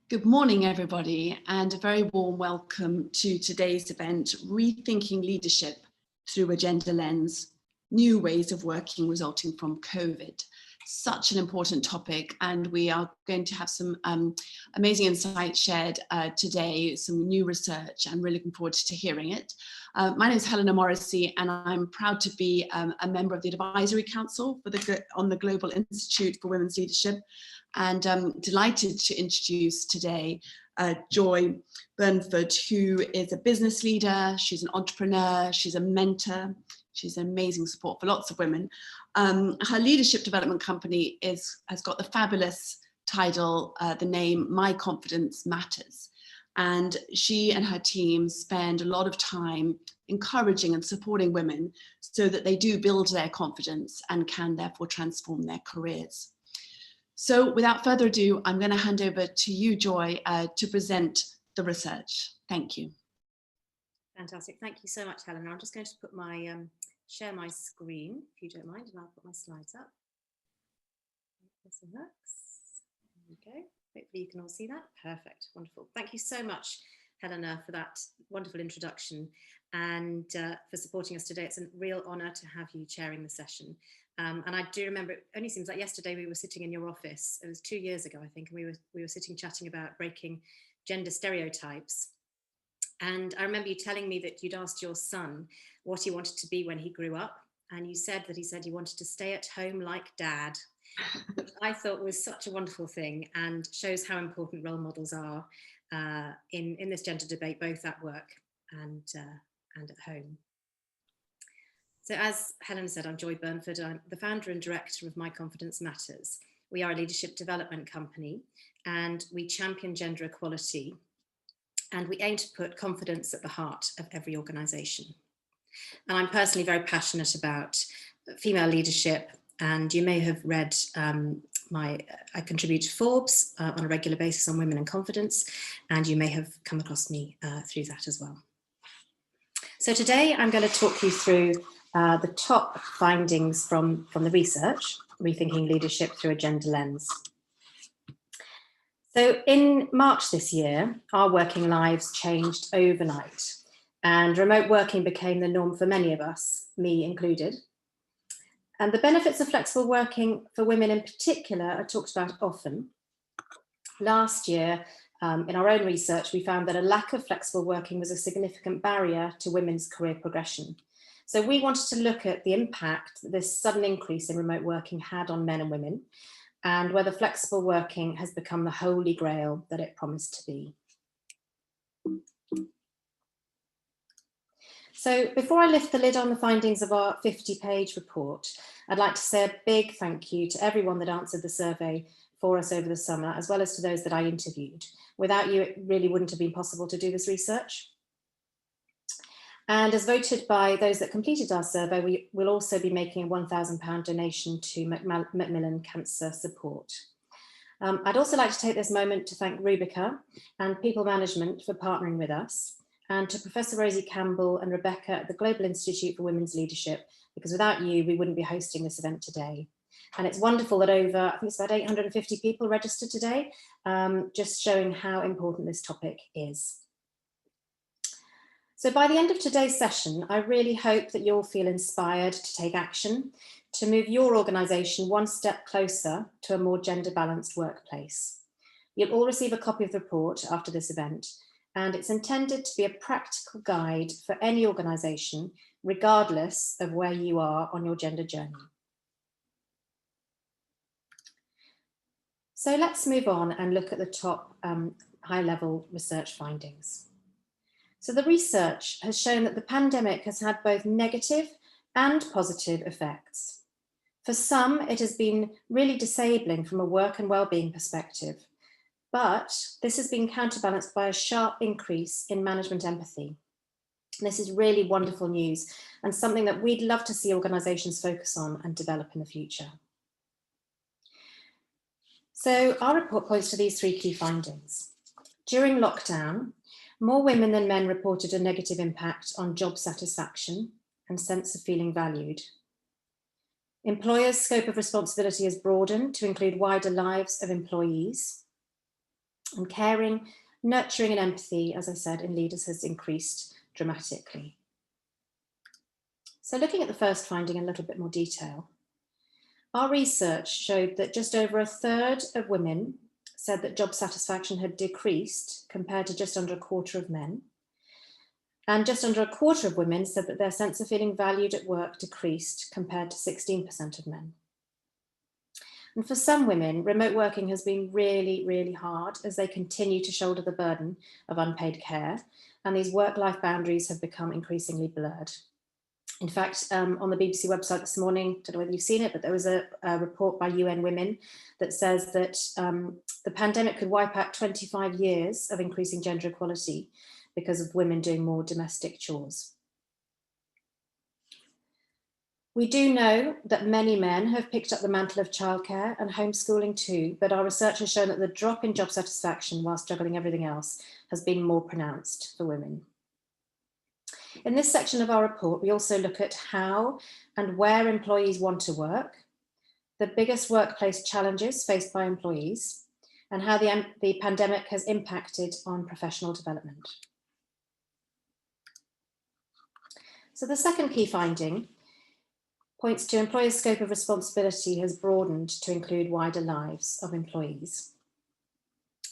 Good morning, everybody, and a very warm welcome to today's event, Rethinking Leadership Through a Gender Lens, New Ways of Working Resulting from COVID. Such an important topic, and we are going to have some amazing insights shared today, some new research. I'm really looking forward to hearing it. My name is Helena Morrissey, and I'm proud to be a member of the Advisory Council on the Global Institute for Women's Leadership, and I'm delighted to introduce today Joy Burnford, who is a business leader. She's an entrepreneur, she's a mentor, she's an amazing support for lots of women. Her leadership development company has got the fabulous title, the name My Confidence Matters. And she and her team spend a lot of time encouraging and supporting women so that they do build their confidence and can therefore transform their careers. So without further ado, I'm going to hand over to you, Joy, to present the research. Thank you. Fantastic. Thank you so much, Helena. I'm just going to put my share my screen, if you don't mind, and I'll put my slides up. This works. There we go. Hopefully you can all see that. Perfect. Wonderful. Thank you so much, Helena, for that wonderful introduction and for supporting us today. It's a real honour to have you chairing the session. And I do remember, it only seems like yesterday we were sitting in your office. It was 2 years ago, I think, and we were sitting chatting about breaking gender stereotypes. And I remember you telling me that you'd asked your son what he wanted to be when he grew up. And you said that he wanted to stay at home like dad, which I thought was such a wonderful thing and shows how important role models are in this gender debate, both at work and at home. So as Helen said, I'm Joy Burnford. I'm the founder and director of My Confidence Matters. We are a leadership development company and we champion gender equality. And we aim to put confidence at the heart of every organisation. And I'm personally very passionate about female leadership. And you may have read I contribute to Forbes on a regular basis on women and confidence. And you may have come across me through that as well. So today I'm going to talk you through the top findings from the research, Rethinking Leadership Through a Gender Lens. So in March this year, our working lives changed overnight and remote working became the norm for many of us, me included. And the benefits of flexible working for women in particular are talked about often. Last year, in our own research, we found that a lack of flexible working was a significant barrier to women's career progression. So we wanted to look at the impact that this sudden increase in remote working had on men and women, and whether flexible working has become the holy grail that it promised to be. So before I lift the lid on the findings of our 50-page report, I'd like to say a big thank you to everyone that answered the survey for us over the summer, as well as to those that I interviewed. Without you, it really wouldn't have been possible to do this research. And as voted by those that completed our survey, we will also be making a £1,000 donation to Macmillan Cancer Support. I'd also like to take this moment to thank Rubica and People Management for partnering with us, and to Professor Rosie Campbell and Rebecca at the Global Institute for Women's Leadership, because without you, we wouldn't be hosting this event today. And it's wonderful that over, I think it's about 850 people registered today, just showing how important this topic is. So by the end of today's session, I really hope that you'll feel inspired to take action, to move your organisation one step closer to a more gender balanced workplace. You'll all receive a copy of the report after this event, and it's intended to be a practical guide for any organisation, regardless of where you are on your gender journey. So let's move on and look at the top high-level research findings. So the research has shown that the pandemic has had both negative and positive effects. For some, it has been really disabling from a work and well-being perspective, but this has been counterbalanced by a sharp increase in management empathy. This is really wonderful news and something that we'd love to see organisations focus on and develop in the future. So our report points to these three key findings. During lockdown, more women than men reported a negative impact on job satisfaction and sense of feeling valued. Employers' scope of responsibility has broadened to include wider lives of employees. And caring, nurturing and empathy, as I said, in leaders has increased dramatically. So looking at the first finding in a little bit more detail, our research showed that just over a third of women said that job satisfaction had decreased compared to just under a quarter of men. And just under a quarter of women said that their sense of feeling valued at work decreased compared to 16% of men. And for some women, remote working has been really, really hard as they continue to shoulder the burden of unpaid care, and these work-life boundaries have become increasingly blurred. In fact, on the BBC website this morning, don't know whether you've seen it, but there was a report by UN Women that says that the pandemic could wipe out 25 years of increasing gender equality because of women doing more domestic chores. We do know that many men have picked up the mantle of childcare and homeschooling too, but our research has shown that the drop in job satisfaction whilst juggling everything else has been more pronounced for women. In this section of our report, we also look at how and where employees want to work, the biggest workplace challenges faced by employees, and how the pandemic has impacted on professional development. So the second key finding points to employers' scope of responsibility has broadened to include wider lives of employees.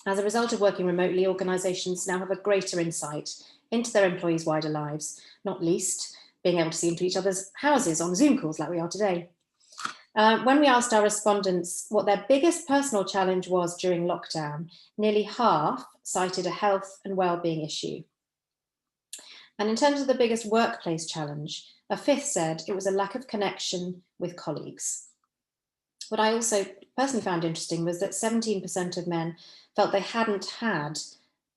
As a result of working remotely, organisations now have a greater insight into their employees' wider lives, not least being able to see into each other's houses on Zoom calls like we are today. When we asked our respondents what their biggest personal challenge was during lockdown, nearly half cited a health and wellbeing issue. And in terms of the biggest workplace challenge, a fifth said it was a lack of connection with colleagues. What I also personally found interesting was that 17% of men felt they hadn't had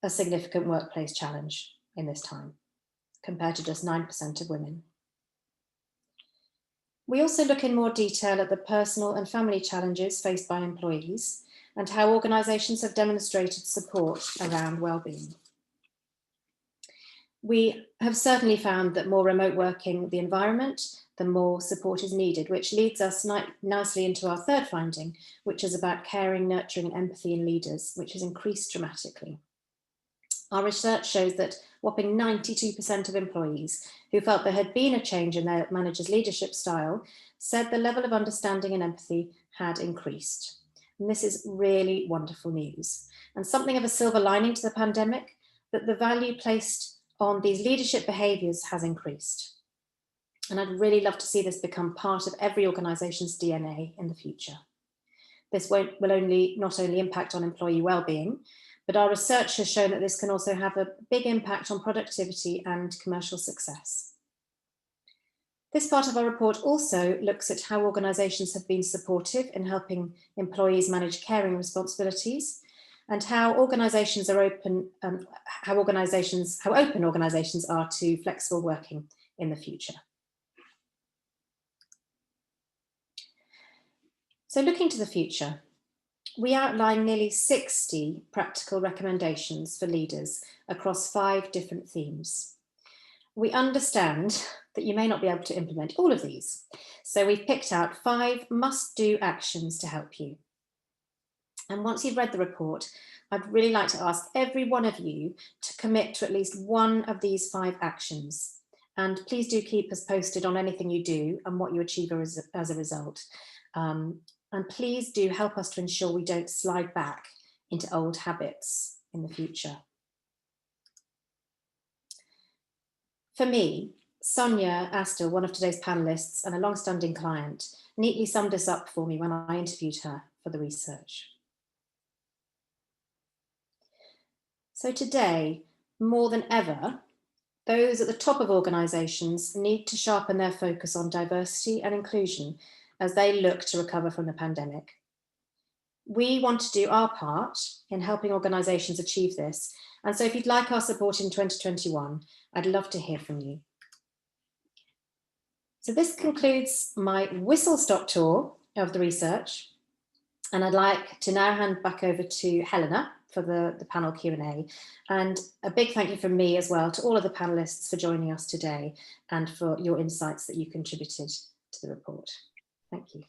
a significant workplace challenge in this time, compared to just 9% of women. We also look in more detail at the personal and family challenges faced by employees and how organisations have demonstrated support around wellbeing. We have certainly found that more remote working the environment, the more support is needed, which leads us nicely into our third finding, which is about caring, nurturing and empathy in leaders, which has increased dramatically. Our research shows that whopping 92% of employees who felt there had been a change in their manager's leadership style said the level of understanding and empathy had increased. And this is really wonderful news, and something of a silver lining to the pandemic, that the value placed on these leadership behaviours has increased. And I'd really love to see this become part of every organisation's DNA in the future. This will not only impact on employee wellbeing, but our research has shown that this can also have a big impact on productivity and commercial success. This part of our report also looks at how organisations have been supportive in helping employees manage caring responsibilities, and how organisations are how open organisations are to flexible working in the future. So looking to the future, we outline nearly 60 practical recommendations for leaders across 5 different themes. We understand that you may not be able to implement all of these, so we've picked out 5 must-do actions to help you. And once you've read the report, I'd really like to ask every one of you to commit to at least one of these 5 actions. And please do keep us posted on anything you do and what you achieve as a result. And please do help us to ensure we don't slide back into old habits in the future. For me, Sonia Astor, one of today's panellists and a long-standing client, neatly summed this up for me when I interviewed her for the research. So today, more than ever, those at the top of organisations need to sharpen their focus on diversity and inclusion as they look to recover from the pandemic. We want to do our part in helping organisations achieve this. And so if you'd like our support in 2021, I'd love to hear from you. So this concludes my whistle-stop tour of the research. And I'd like to now hand back over to Helena for the panel Q&A. And a big thank you from me as well to all of the panellists for joining us today and for your insights that you contributed to the report. Thank you.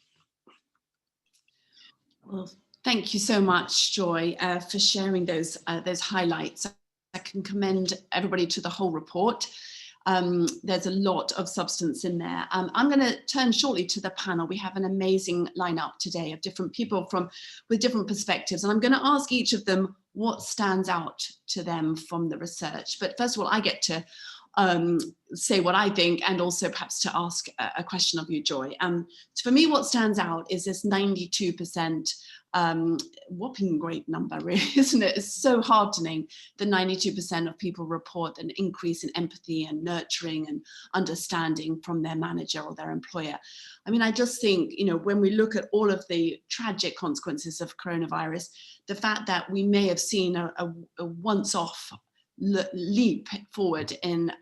Well, Thank you so much, Joy, for sharing those highlights. I can commend everybody to the whole report. There's a lot of substance in there. I'm going to turn shortly to the panel. We have an amazing lineup today of different people with different perspectives, and I'm going to ask each of them what stands out to them from the research. But first of all, I get to say what I think, and also perhaps to ask a question of you, Joy. For me, what stands out is this 92%. Whopping great number, really, isn't it? It's so heartening that 92% of people report an increase in empathy and nurturing and understanding from their manager or their employer. I mean, I just think, when we look at all of the tragic consequences of coronavirus, the fact that we may have seen a once-off leap forward in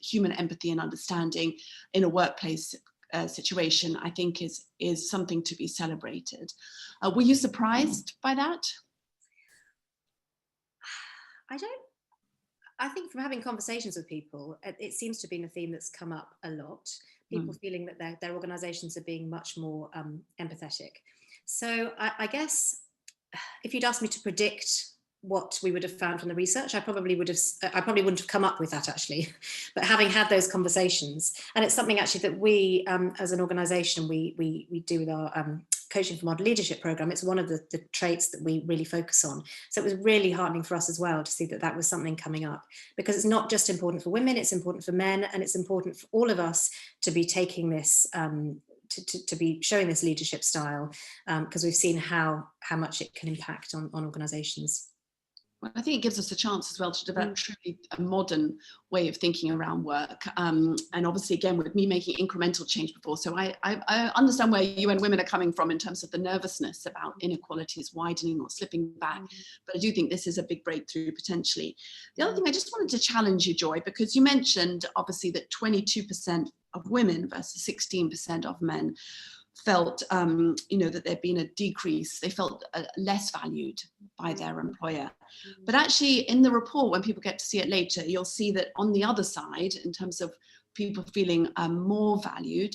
human empathy and understanding in a workplace situation, I think is something to be celebrated. Were you surprised by that? I think from having conversations with people, it seems to have been a theme that's come up a lot. People feeling that their organisations are being much more empathetic. So I guess if you'd asked me to predict what we would have found from the research, I probably wouldn't have come up with that, actually. But having had those conversations, and it's something actually that we as an organisation we do with our Coaching for Modern Leadership program. It's one of the traits that we really focus on. So it was really heartening for us as well to see that was something coming up, because it's not just important for women, it's important for men, and it's important for all of us to be taking this to be showing this leadership style, because we've seen how much it can impact on organisations. Well, I think it gives us a chance as well to develop truly a modern way of thinking around work. And obviously, again, with me making incremental change before, so I understand where UN Women are coming from in terms of the nervousness about inequalities widening or slipping back. But I do think this is a big breakthrough potentially. The other thing, I just wanted to challenge you, Joy, because you mentioned obviously that 22% of women versus 16% of men felt, that there'd been a decrease. They felt less valued by their employer. But actually in the report, when people get to see it later, you'll see that on the other side, in terms of people feeling more valued,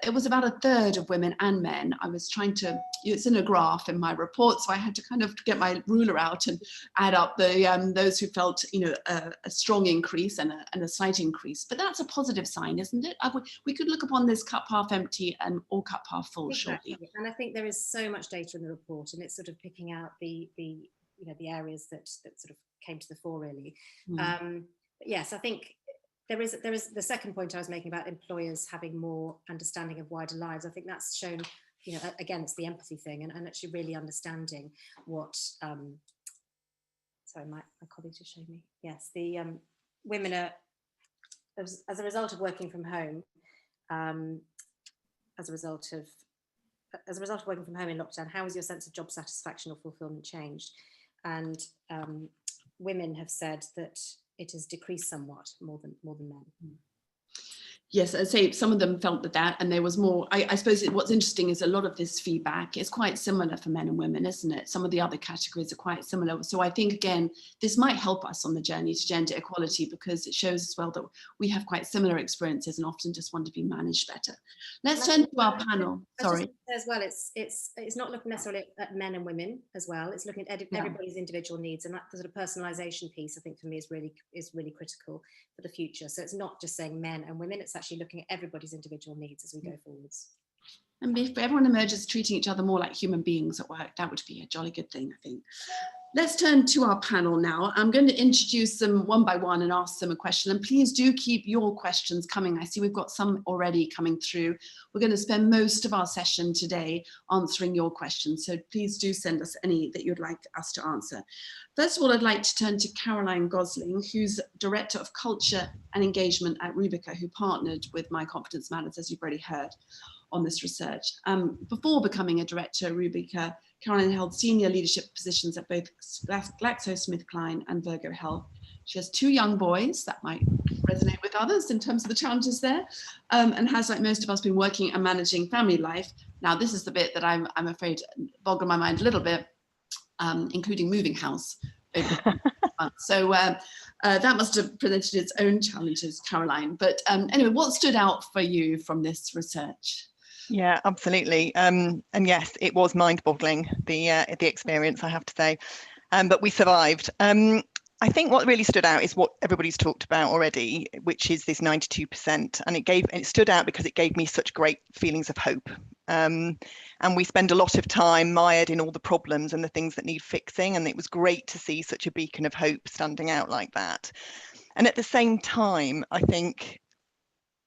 it was about a third of women and men. I was trying to, it's in a graph in my report, so I had to kind of get my ruler out and add up the those who felt, a strong increase and a slight increase. But that's a positive sign, isn't it? We could look upon this cup half empty and or cup half full, exactly. Surely. And I think there is so much data in the report, and it's sort of picking out the areas that sort of came to the fore, really. But yes, I think there is the second point I was making about employers having more understanding of wider lives. I think that's shown, again, it's the empathy thing, and actually really understanding what, sorry, my colleague just showed me. Yes, the women are, as a result of working from home, as a result of working from home in lockdown, how has your sense of job satisfaction or fulfillment changed? And women have said that it has decreased somewhat more than men. Yes, I'd say some of them felt that, and there was more. I suppose what's interesting is a lot of this feedback is quite similar for men and women, isn't it? Some of the other categories are quite similar. So I think, again, this might help us on the journey to gender equality, because it shows as well that we have quite similar experiences and often just want to be managed better. Let's turn to our panel. Sorry. As well, it's not looking necessarily at men and women as well. It's looking at everybody's individual needs, and that sort of personalisation piece, I think, for me is really critical for the future. So it's not just saying men and women; it's actually looking at everybody's individual needs as we go forwards. And if everyone emerges treating each other more like human beings at work, that would be a jolly good thing, I think. Let's turn to our panel now. I'm going to introduce them one by one and ask them a question. And please do keep your questions coming. I see we've got some already coming through. We're going to spend most of our session today answering your questions. So please do send us any that you'd like us to answer. First of all, I'd like to turn to Caroline Gosling, who's Director of Culture and Engagement at Rubica, who partnered with My Confidence Matters, as you've already heard, on this research. Before becoming a director at Rubica, Caroline held senior leadership positions at both GlaxoSmithKline and Virgo Health. She has 2 young boys, that might resonate with others in terms of the challenges there, and has, like most of us, been working and managing family life. Now, this is the bit that I'm afraid boggled my mind a little bit, including moving house over the months. So that must have presented its own challenges, Caroline. But anyway, what stood out for you from this research? Yeah, absolutely. And yes, it was mind-boggling, the experience, I have to say. But we survived. I think what really stood out is what everybody's talked about already, which is this 92%. And it stood out because it gave me such great feelings of hope. And we spend a lot of time mired in all the problems and the things that need fixing. And it was great to see such a beacon of hope standing out like that. And at the same time, I think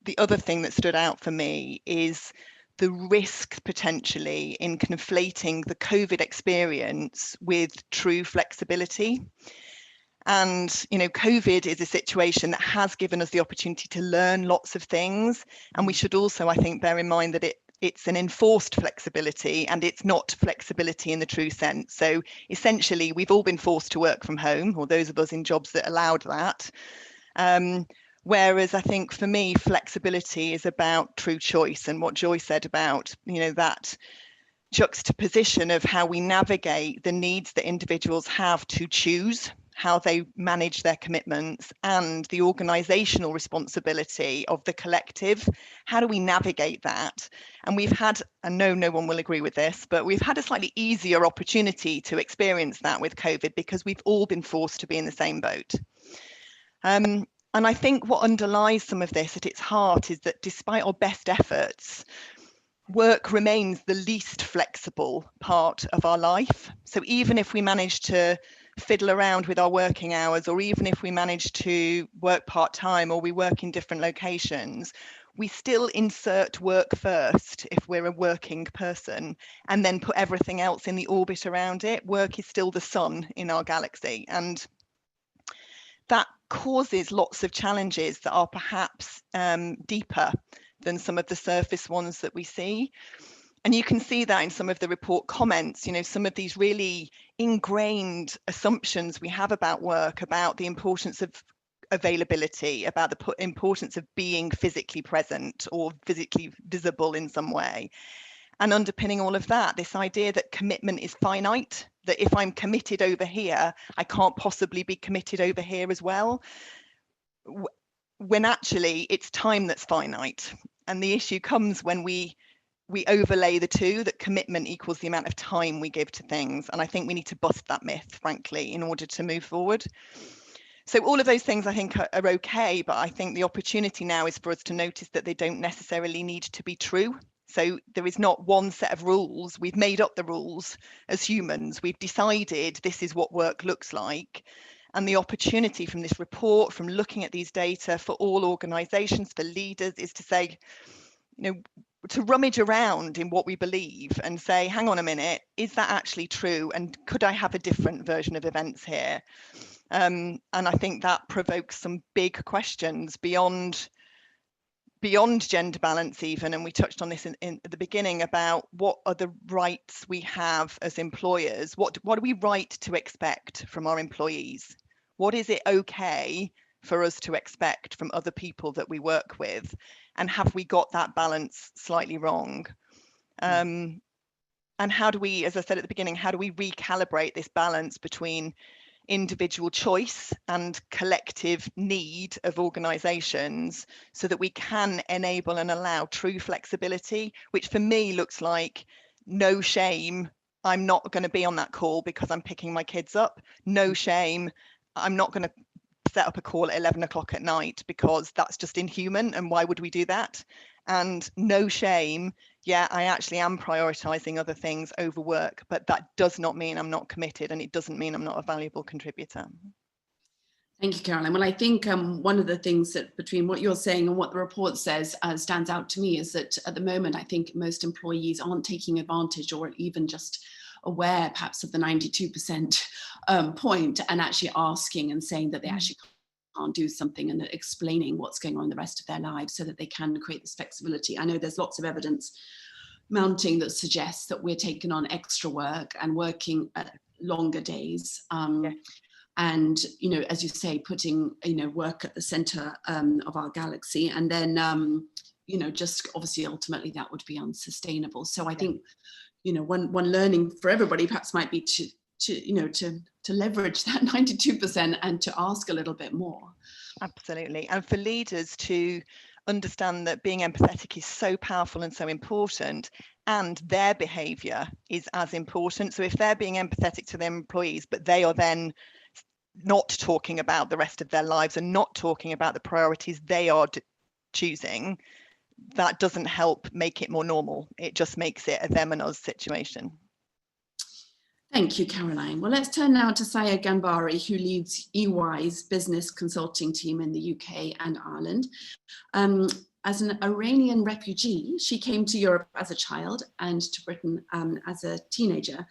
the other thing that stood out for me is the risk potentially in conflating the COVID experience with true flexibility. And, you know, COVID is a situation that has given us the opportunity to learn lots of things. And we should also, I think, bear in mind that it's an enforced flexibility and it's not flexibility in the true sense. So essentially, we've all been forced to work from home, or those of us in jobs that allowed that. Whereas I think for me, flexibility is about true choice, and what Joy said about, you know, that juxtaposition of how we navigate the needs that individuals have to choose how they manage their commitments and the organizational responsibility of the collective. How do we navigate that? And we've had, and no one will agree with this, but we've had a slightly easier opportunity to experience that with COVID because we've all been forced to be in the same boat. And I think what underlies some of this at its heart is that despite our best efforts, work remains the least flexible part of our life. So even if we manage to fiddle around with our working hours, or even if we manage to work part-time or we work in different locations, we still insert work first if we're a working person and then put everything else in the orbit around it. Work is still the sun in our galaxy. And that causes lots of challenges that are perhaps deeper than some of the surface ones that we see. And you can see that in some of the report comments, you know, some of these really ingrained assumptions we have about work, about the importance of availability, about the importance of being physically present or physically visible in some way. And underpinning all of that, this idea that commitment is finite, that if I'm committed over here, I can't possibly be committed over here as well, when actually it's time that's finite. And the issue comes when we overlay the two, that commitment equals the amount of time we give to things. And I think we need to bust that myth, frankly, in order to move forward. So all of those things I think are okay, but I think the opportunity now is for us to notice that they don't necessarily need to be true. So there is not one set of rules. We've made up the rules as humans. We've decided this is what work looks like. And the opportunity from this report, from looking at these data for all organizations, for leaders, is to say, you know, to rummage around in what we believe and say, hang on a minute, is that actually true? And could I have a different version of events here? And I think that provokes some big questions beyond gender balance even, and we touched on this in the beginning about what are the rights we have as employers. What are we right to expect from our employees? What is it okay for us to expect from other people that we work with? And have we got that balance slightly wrong? And how do we, as I said at the beginning, how do we recalibrate this balance between individual choice and collective need of organizations so that we can enable and allow true flexibility, which for me looks like no shame, I'm not going to be on that call because I'm picking my kids up. No shame, I'm not going to set up a call at 11 o'clock at night because that's just inhuman, and why would we do that? And no shame, yeah, I actually am prioritizing other things over work, but that does not mean I'm not committed, and it doesn't mean I'm not a valuable contributor. Thank you, Caroline. Well, I think one of the things that between what you're saying and what the report says stands out to me is that at the moment, I think most employees aren't taking advantage or even just aware perhaps of the 92% point, and actually asking and saying that they actually can't do something, and explaining what's going on in the rest of their lives so that they can create this flexibility. I know there's lots of evidence mounting that suggests that we're taking on extra work and working at longer days. Yes. And, you know, as you say, putting, you know, work at the center of our galaxy, and then, you know, just obviously ultimately that would be unsustainable. So I think, you know, one learning for everybody perhaps might be to you know, to leverage that 92% and to ask a little bit more. Absolutely. And for leaders to understand that being empathetic is so powerful and so important, and their behaviour is as important. So if they're being empathetic to their employees, but they are then not talking about the rest of their lives and not talking about the priorities they are choosing, that doesn't help make it more normal. It just makes it a them and us situation. Thank you, Caroline. Well, let's turn now to Saya Gambari, who leads EY's business consulting team in the UK and Ireland. As an Iranian refugee, she came to Europe as a child and to Britain as a teenager,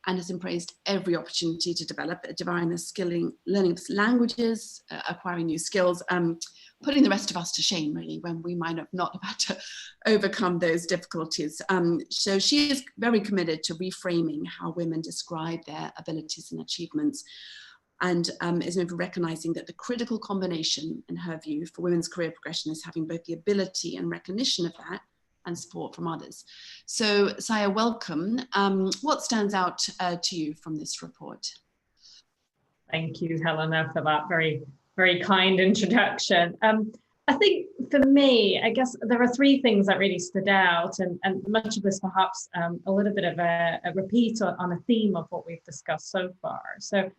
and has embraced every opportunity to develop, divine skilling, learning languages, acquiring new skills, putting the rest of us to shame, really, when we might have not had to overcome those difficulties. So she is very committed to reframing how women describe their abilities and achievements, and is known for recognizing that the critical combination, in her view, for women's career progression is having both the ability and recognition of that and support from others. So Saya, welcome. What stands out to you from this report? Thank you, Helena, for that very, very kind introduction. I think for me, I guess there are three things that really stood out, and much of this perhaps a little bit of a repeat on a theme of what we've discussed so far. So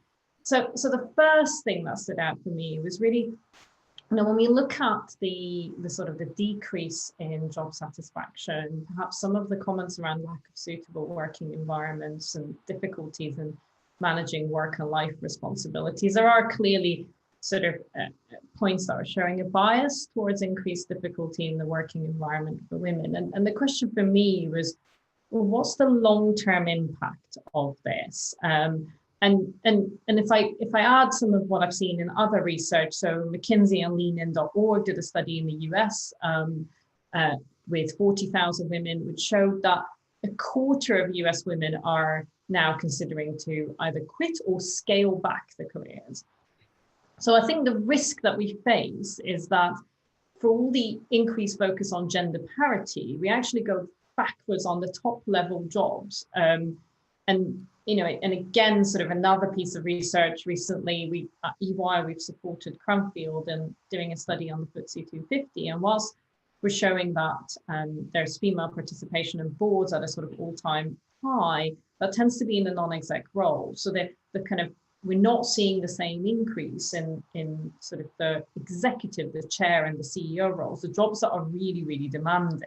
the first thing that stood out for me was really, when we look at the sort of the decrease in job satisfaction, perhaps some of the comments around lack of suitable working environments and difficulties in managing work and life responsibilities, there are clearly sort of points that are showing a bias towards increased difficulty in the working environment for women. And the question for me was, well, what's the long-term impact of this? And if I add some of what I've seen in other research, so McKinsey and leanin.org did a study in the US with 40,000 women, which showed that a quarter of US women are now considering to either quit or scale back their careers. So I think the risk that we face is that for all the increased focus on gender parity, we actually go backwards on the top level jobs. And again, sort of another piece of research recently, we at EY, we've supported Cranfield in doing a study on the FTSE 250. And whilst we're showing that there's female participation in boards at a sort of all-time high, that tends to be in the non-exec role. So we're not seeing the same increase in sort of the executive, the chair and the CEO roles, the jobs that are really, really demanding.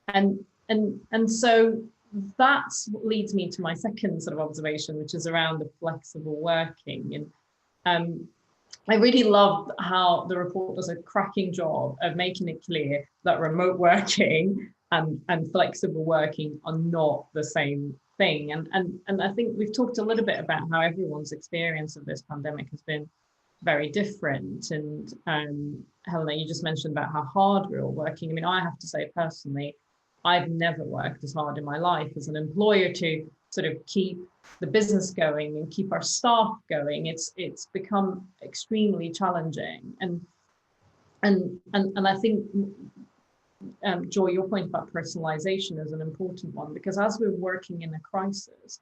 And so that's what leads me to my second sort of observation, which is around the flexible working. And I really love how the report does a cracking job of making it clear that remote working and flexible working are not the same thing. And I think we've talked a little bit about how everyone's experience of this pandemic has been very different. And Helena, you just mentioned about how hard we're all working. I mean, I have to say personally, I've never worked as hard in my life as an employer to sort of keep the business going and keep our staff going. It's become extremely challenging. And I think, Joy, your point about personalization is an important one, because as we're working in a crisis,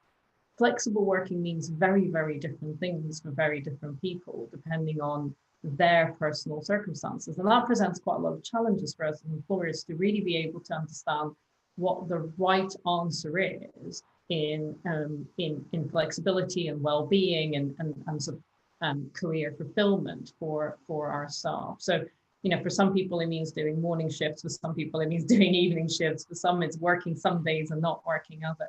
flexible working means very, very different things for very different people, depending on their personal circumstances. And that presents quite a lot of challenges for us as employers to really be able to understand what the right answer is in flexibility and well-being and sort of career fulfillment for our staff. So, for some people it means doing morning shifts, for some people it means doing evening shifts, for some it's working some days and not working others.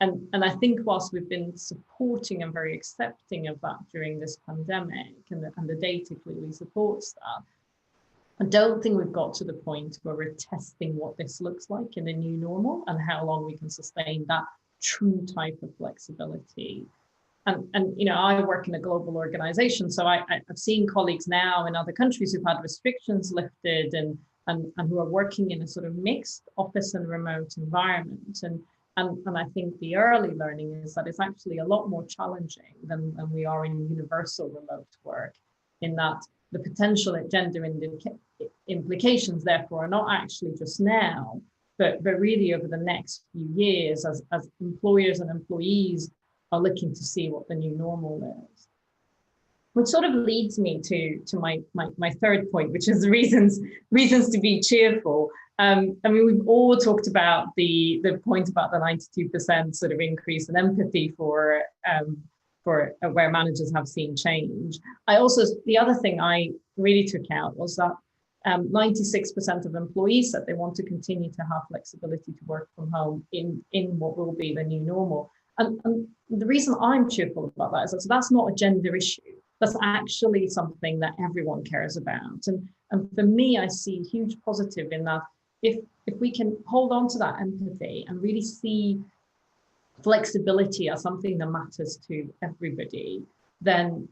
And I think whilst we've been supporting and very accepting of that during this pandemic, and the data clearly supports that, I don't think we've got to the point where we're testing what this looks like in the new normal and how long we can sustain that true type of flexibility. And I work in a global organization, so I've seen colleagues now in other countries who've had restrictions lifted and who are working in a sort of mixed office and remote environment. And I think the early learning is that it's actually a lot more challenging than we are in universal remote work, in that the potential gender implications therefore are not actually just now, but really over the next few years as employers and employees are looking to see what the new normal is. which sort of leads me to my third point, which is reasons to be cheerful. I mean, we've all talked about the point about the 92% sort of increase in empathy for where managers have seen change. The other thing I really took out was that 96% of employees said they want to continue to have flexibility to work from home in what will be the new normal. And the reason I'm cheerful about that is that that's not a gender issue. That's actually something that everyone cares about. And for me, I see a huge positive in that if we can hold on to that empathy and really see flexibility as something that matters to everybody, then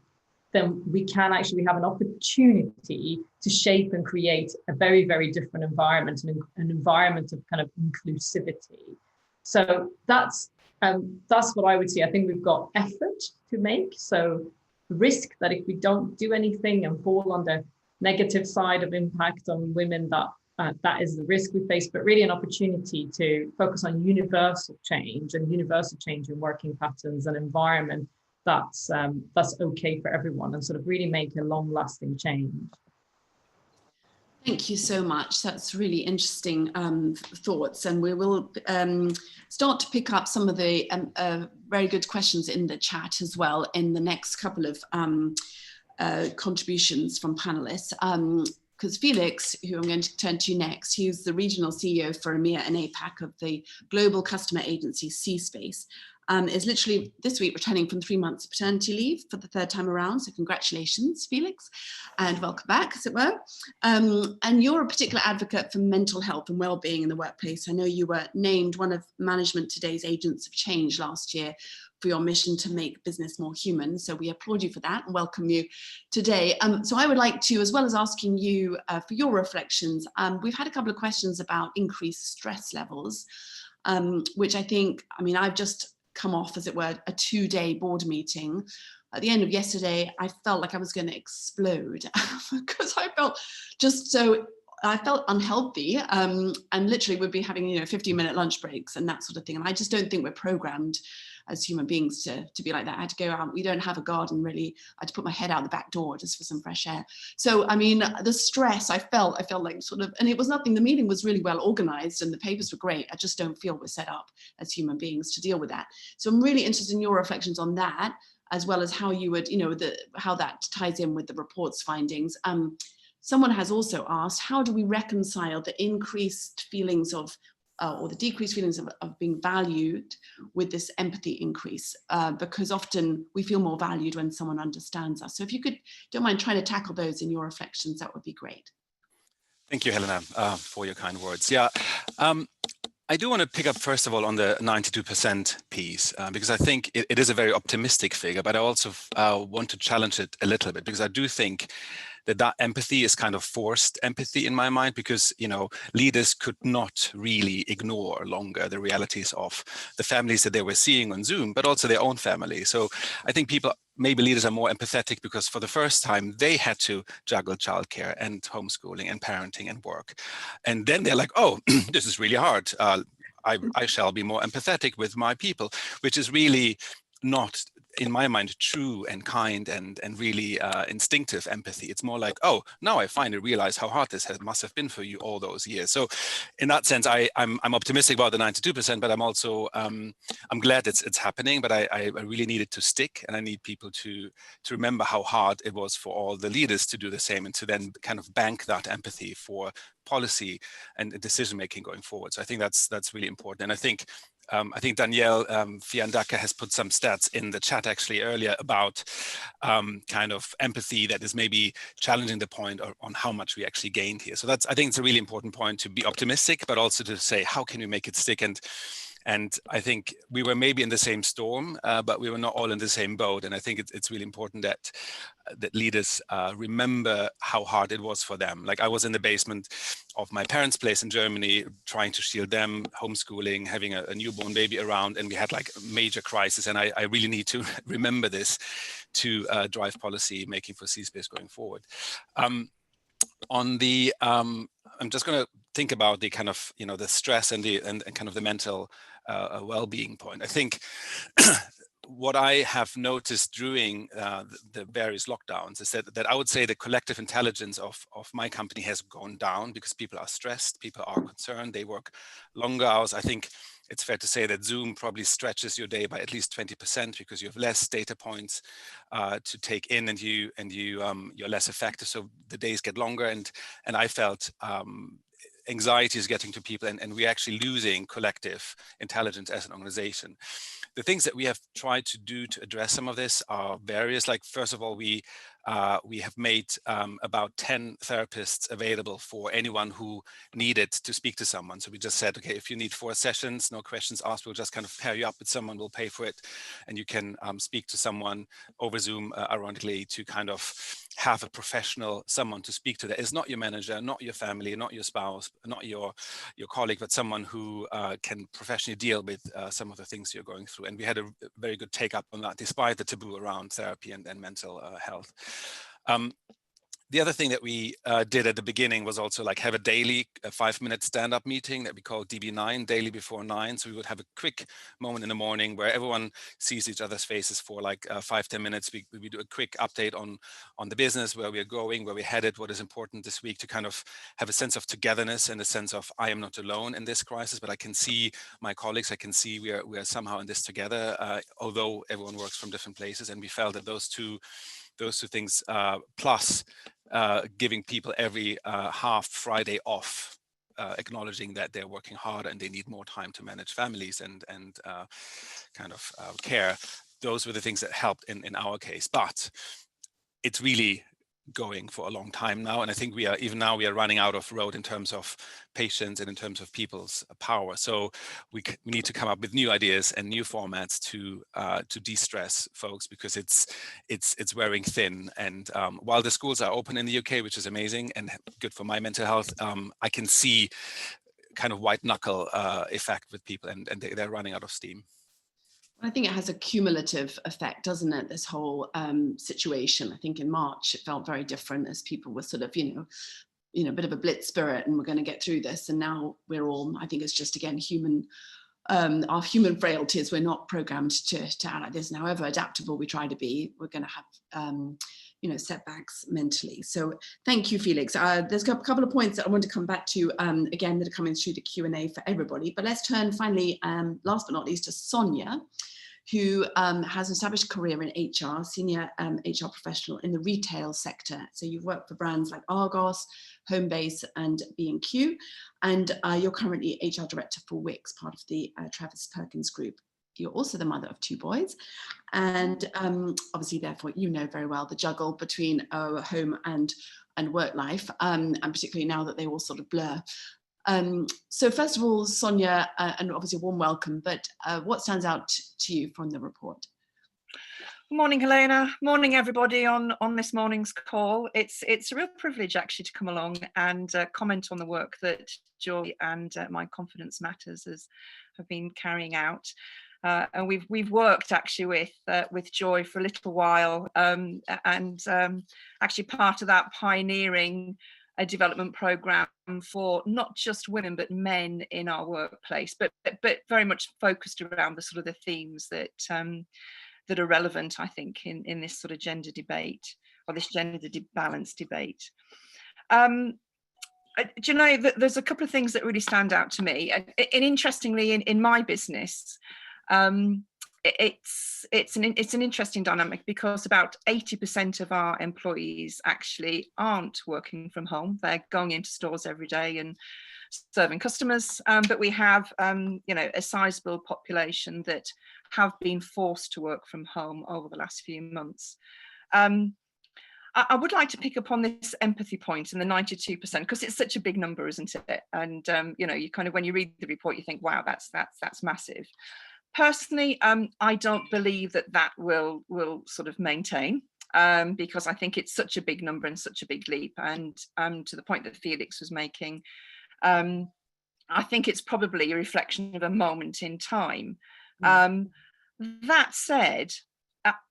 we can actually have an opportunity to shape and create a very, very different environment, and an environment of kind of inclusivity. So that's what I would see. I think we've got effort to make. So the risk that if we don't do anything and fall on the negative side of impact on women, that is the risk we face, but really an opportunity to focus on universal change in working patterns and environment that's okay for everyone, and sort of really make a long-lasting change. Thank you so much. That's really interesting thoughts, and we will start to pick up some of the very good questions in the chat as well in the next couple of contributions from panelists. Because Felix, who I'm going to turn to next, he's the regional CEO for EMEA and APAC of the global customer agency C-Space, is literally this week returning from 3 months paternity leave for the third time around. So congratulations, Felix, and welcome back, as it were. And you're a particular advocate for mental health and well-being in the workplace. I know you were named one of Management Today's Agents of Change last year for your mission to make business more human. So we applaud you for that and welcome you today. So I would like to, as well as asking you for your reflections, we've had a couple of questions about increased stress levels, which I think, I mean, I've just come off, as it were, a 2-day board meeting. At the end of yesterday, I felt like I was going to explode because I felt unhealthy, and literally would be having 15-minute lunch breaks and that sort of thing. And I just don't think we're programmed as human beings to be like that. I had to go out. We don't have a garden really. I had to put my head out the back door just for some fresh air. So I mean, the stress I felt like sort of, and it was nothing. The meeting was really well organized and the papers were great. I just don't feel we're set up as human beings to deal with that. So I'm really interested in your reflections on that, as well as how you would, how that ties in with the report's findings. Someone has also asked, how do we reconcile the increased feelings of or the decreased feelings of being valued with this empathy increase, because often we feel more valued when someone understands us. So if you don't mind trying to tackle those in your reflections, that would be great. Thank you, Helena, for your kind words. Yeah, I do want to pick up first of all on the 92% piece, because I think it is a very optimistic figure, but I also want to challenge it a little bit, because I do think that empathy is kind of forced empathy in my mind, because leaders could not really ignore longer the realities of the families that they were seeing on Zoom, but also their own family. So I think maybe leaders are more empathetic because for the first time they had to juggle childcare and homeschooling and parenting and work, and then they're like, oh, this is really hard. I shall be more empathetic with my people, which is really not, in my mind, true and kind and really instinctive empathy. It's more like, oh, now I finally realize how hard this must have been for you all those years. So in that sense, I'm optimistic about the 92%, but I'm also I'm glad it's happening. But I really need it to stick, and I need people to remember how hard it was for all the leaders to do the same, and to then kind of bank that empathy for policy and decision making going forward. So I think that's really important. And I think Danielle Fiandaca has put some stats in the chat actually earlier about kind of empathy that is maybe challenging the point on how much we actually gained here. So I think it's a really important point to be optimistic, but also to say, how can we make it stick? And I think we were maybe in the same storm, but we were not all in the same boat. And I think it's really important that leaders remember how hard it was for them. Like, I was in the basement of my parents' place in Germany, trying to shield them, homeschooling, having a newborn baby around, and we had like a major crisis. And I really need to remember this to drive policy making for C-Space going forward. I'm just going to think about the kind of, the stress and kind of the mental well-being point. I think what I have noticed during the various lockdowns is that I would say the collective intelligence of my company has gone down because people are stressed, people are concerned, they work longer hours. I think it's fair to say that Zoom probably stretches your day by at least 20% because you have less data points to take in, and you're less effective. So the days get longer, and I felt anxiety is getting to people, and we're actually losing collective intelligence as an organization. The things that we have tried to do to address some of this are various. Like, first of all, we have made about 10 therapists available for anyone who needed to speak to someone. So we just said, okay, if you need 4 sessions, no questions asked, we'll just kind of pair you up with someone, we'll pay for it, and you can speak to someone over Zoom, ironically, to kind of have a professional someone to speak to that is not your manager, not your family, not your spouse, not your colleague, but someone who can professionally deal with some of the things you're going through. And we had a very good take up on that, despite the taboo around therapy and mental health. The other thing that we did at the beginning was also like have a daily 5-minute stand-up meeting that we call DB9, daily before 9. So we would have a quick moment in the morning where everyone sees each other's faces for like 5-10 minutes. We do a quick update on the business, where we're going, where we're headed, what is important this week, to kind of have a sense of togetherness and a sense of I am not alone in this crisis, but I can see my colleagues, I can see we are somehow in this together, although everyone works from different places. And we felt that those two things plus giving people every half Friday off, acknowledging that they're working harder and they need more time to manage families and kind of care. Those were the things that helped in our case. But it's really going for a long time now, and I think we are running out of road in terms of patience and in terms of people's power. So we need to come up with new ideas and new formats to de-stress folks, because it's wearing thin. And while the schools are open in the UK, which is amazing and good for my mental health, I can see kind of white knuckle effect with people, and they're running out of steam. I think it has a cumulative effect, doesn't it? This whole situation. I think in March it felt very different, as people were sort of, a bit of a blitz spirit, and we're going to get through this. And now we're all, I think it's just, again, human, our human frailties. We're not programmed to act like this. And however adaptable we try to be, we're going to have, setbacks mentally. So thank you, Felix. There's a couple of points that I want to come back to, again, that are coming through the Q&A for everybody. But let's turn finally, last but not least, to Sonia, who has an established career in HR, senior HR professional in the retail sector. So you've worked for brands like Argos, Homebase and B&Q, and you're currently HR director for Wix, part of the Travis Perkins Group. You're also the mother of 2 boys, and obviously, therefore, you know very well the juggle between home and work life, and particularly now that they all sort of blur. So first of all, Sonia, and obviously a warm welcome, but what stands out to you from the report? Good morning, Helena. Morning, everybody on this morning's call. It's a real privilege actually to come along and comment on the work that Joy and my Confidence Matters have been carrying out. And we've worked actually with Joy for a little while, and actually part of that pioneering a development program for not just women but men in our workplace, but very much focused around the sort of the themes that are relevant, I think, in this sort of gender debate, or this gender balance debate. Do you know that there's a couple of things that really stand out to me, and interestingly, in my business, it's an interesting dynamic, because about 80% of our employees actually aren't working from home. They're going into stores every day and serving customers, but we have a sizable population that have been forced to work from home over the last few months. I would like to pick up on this empathy point and the 92%, because it's such a big number, isn't it? And you kind of, when you read the report, you think, wow, that's massive. Personally, I don't believe that will sort of maintain, because I think it's such a big number and such a big leap. And to the point that Felix was making, I think it's probably a reflection of a moment in time. That said,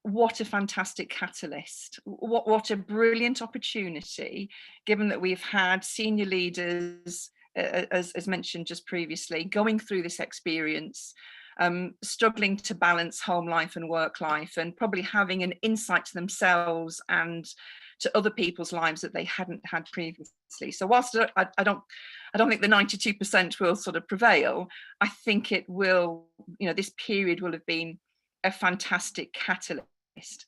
what a fantastic catalyst, what a brilliant opportunity, given that we've had senior leaders, as mentioned just previously, going through this experience, struggling to balance home life and work life, and probably having an insight to themselves and to other people's lives that they hadn't had previously. So whilst I don't think the 92% will sort of prevail, I think it will, this period will have been a fantastic catalyst.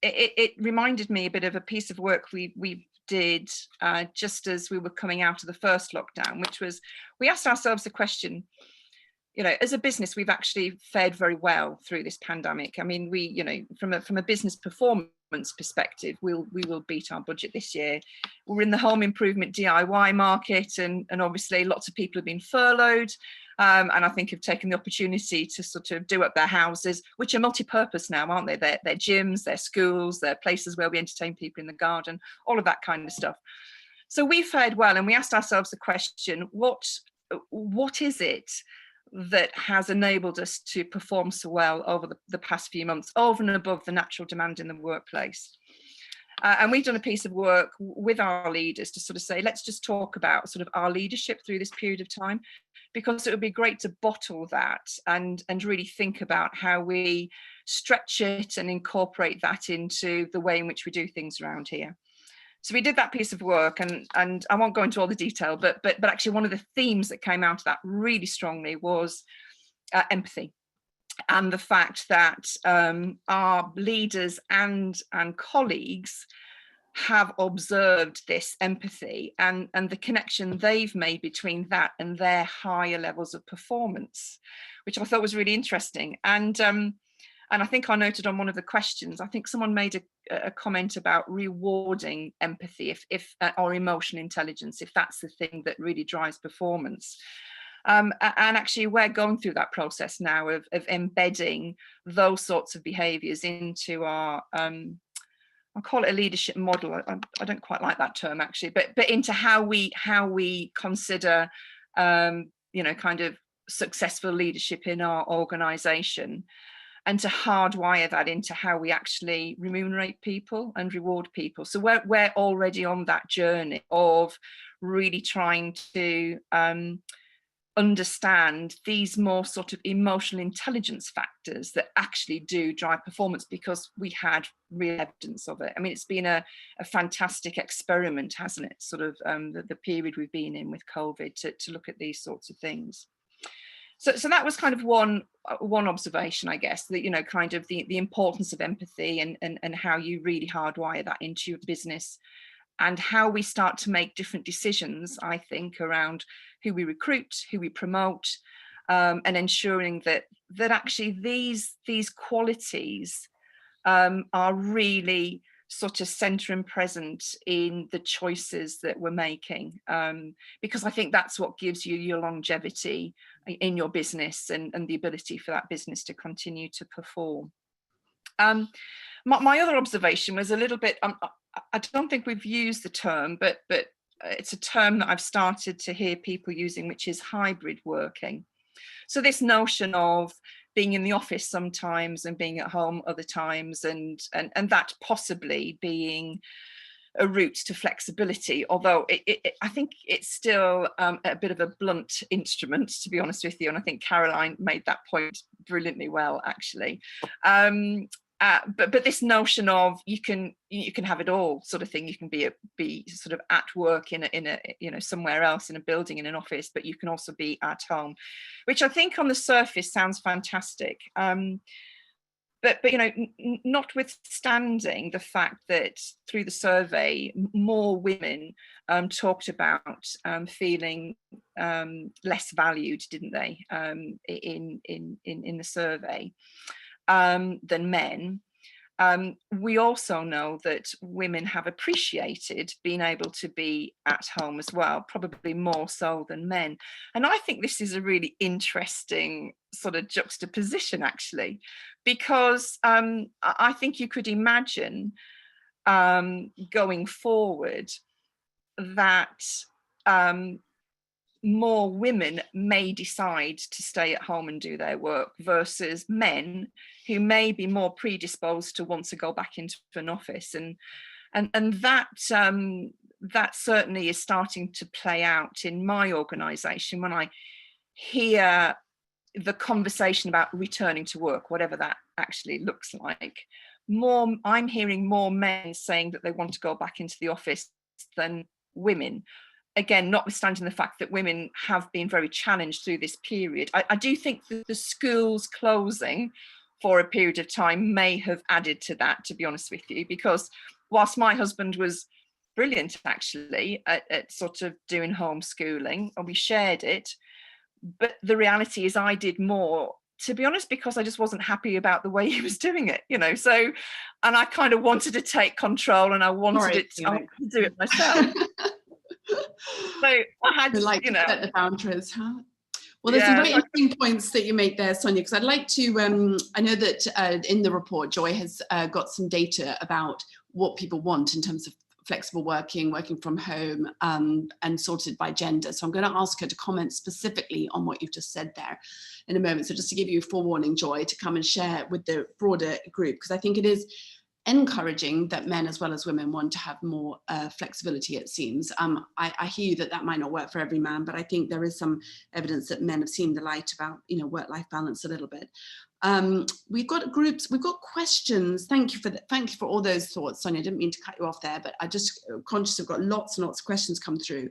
It reminded me a bit of a piece of work we did just as we were coming out of the first lockdown, which was, we asked ourselves the question, as a business, we've actually fared very well through this pandemic. I mean, we, from a business performance perspective, we will beat our budget this year. We're in the home improvement DIY market, and obviously lots of people have been furloughed, and I think have taken the opportunity to sort of do up their houses, which are multi-purpose now, aren't they? They're gyms, they're schools, they're places where we entertain people in the garden, all of that kind of stuff. So we fared well, and we asked ourselves the question, what is it that has enabled us to perform so well over the past few months, over and above the natural demand in the workplace? And we've done a piece of work with our leaders to sort of say, let's just talk about sort of our leadership through this period of time, because it would be great to bottle that and really think about how we stretch it and incorporate that into the way in which we do things around here. So we did that piece of work, and I won't go into all the detail, but actually one of the themes that came out of that really strongly was empathy, and the fact that our leaders and colleagues have observed this empathy and the connection they've made between that and their higher levels of performance, which I thought was really interesting. And I think I noted on one of the questions, I think someone made a comment about rewarding empathy or emotional intelligence, if that's the thing that really drives performance. And actually, we're going through that process now of embedding those sorts of behaviours into our, I'll call it a leadership model. I don't quite like that term actually, but into how we consider, kind of successful leadership in our organisation, and to hardwire that into how we actually remunerate people and reward people. So we're already on that journey of really trying to understand these more sort of emotional intelligence factors that actually do drive performance, because we had real evidence of it. I mean, it's been a fantastic experiment, hasn't it? Sort of the period we've been in with COVID to look at these sorts of things. So that was kind of one observation, I guess, that, kind of the importance of empathy and how you really hardwire that into your business, and how we start to make different decisions, I think, around who we recruit, who we promote, and ensuring that actually these qualities are really sort of centre and present in the choices that we're making, because I think that's what gives you your longevity in your business and the ability for that business to continue to perform. My other observation was a little bit, I don't think we've used the term, but it's a term that I've started to hear people using, which is hybrid working. So this notion of being in the office sometimes and being at home other times, and that possibly being a route to flexibility, although I think it's still a bit of a blunt instrument, to be honest with you. And I think Caroline made that point brilliantly well, actually. But this notion of you can have it all sort of thing. You can be sort of at work in a somewhere else in a building, in an office, but you can also be at home, which I think on the surface sounds fantastic. But notwithstanding the fact that through the survey, more women talked about feeling less valued, didn't they, in the survey, than men. We also know that women have appreciated being able to be at home as well, probably more so than men. And I think this is a really interesting sort of juxtaposition, actually, because I think you could imagine going forward that more women may decide to stay at home and do their work versus men who may be more predisposed to want to go back into an office, and that certainly is starting to play out in my organisation when I hear the conversation about returning to work, whatever that actually looks like, I'm hearing more men saying that they want to go back into the office than women. Again, notwithstanding the fact that women have been very challenged through this period. I do think that the schools closing for a period of time may have added to that, to be honest with you, because whilst my husband was brilliant actually at sort of doing homeschooling, and we shared it, but the reality is I did more, to be honest, because I just wasn't happy about the way he was doing it, you know. So, and I kind of wanted to take control, and I wanted to do it myself. So I had to, like, you know, set the boundaries, huh? Well, there's some very interesting points that you make there, Sonia, because I'd like to, I know that in the report, Joy has got some data about what people want in terms of flexible working, working from home, and sorted by gender. So I'm going to ask her to comment specifically on what you've just said there in a moment. So just to give you a forewarning, Joy, to come and share with the broader group, because I think it is encouraging that men as well as women want to have more flexibility, it seems. I hear you that might not work for every man, but I think there is some evidence that men have seen the light about, you know, work-life balance a little bit. We've got groups, we've got questions. Thank you for all those thoughts, Sonia. I didn't mean to cut you off there, but I just conscious I've got lots and lots of questions come through.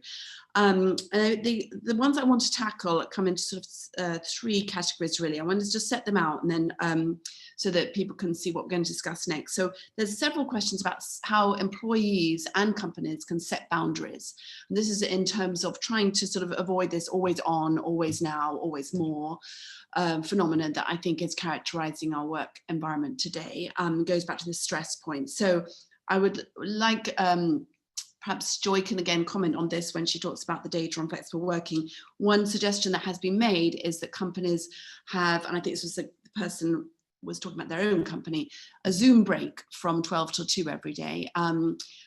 And the ones I want to tackle come into sort of three categories really. I want to just set them out and then so that people can see what we're going to discuss next. So there's several questions about how employees and companies can set boundaries. And this is in terms of trying to sort of avoid this always on, always now, always more phenomenon that I think is characterizing our work environment today. Goes back to the stress point. So I would like, perhaps Joy can again comment on this when she talks about the data on flexible working. One suggestion that has been made is that companies have, and I think this was the person was talking about their own company, a Zoom break from 12 till 2 every day,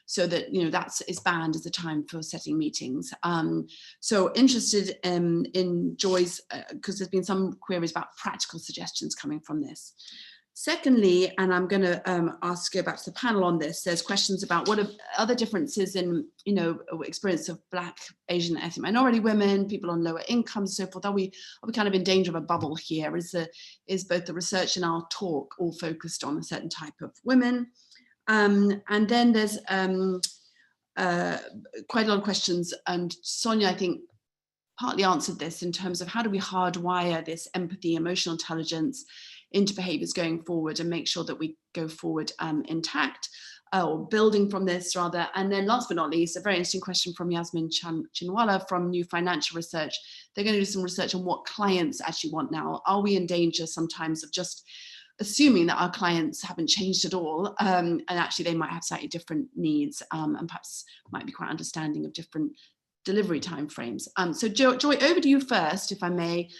so that, you know, that's is banned as a time for setting meetings. So interested in Joy's, because there's been some queries about practical suggestions coming from this. Secondly, and I'm going to go back to the panel on this, there's questions about what are other differences in, you know, experience of Black, Asian, ethnic minority women, people on lower incomes, so forth. Are we kind of in danger of a bubble here? Is both the research and our talk all focused on a certain type of women? And then there's quite a lot of questions, and Sonia, I think, partly answered this in terms of how do we hardwire this empathy, emotional intelligence into behaviours going forward and make sure that we go forward intact, or building from this rather. And then last but not least, a very interesting question from Yasmin Chinwala from New Financial Research. They're going to do some research on what clients actually want now. Are we in danger sometimes of just assuming that our clients haven't changed at all, and actually they might have slightly different needs, and perhaps might be quite understanding of different delivery timeframes. So Joy, over to you first, if I may,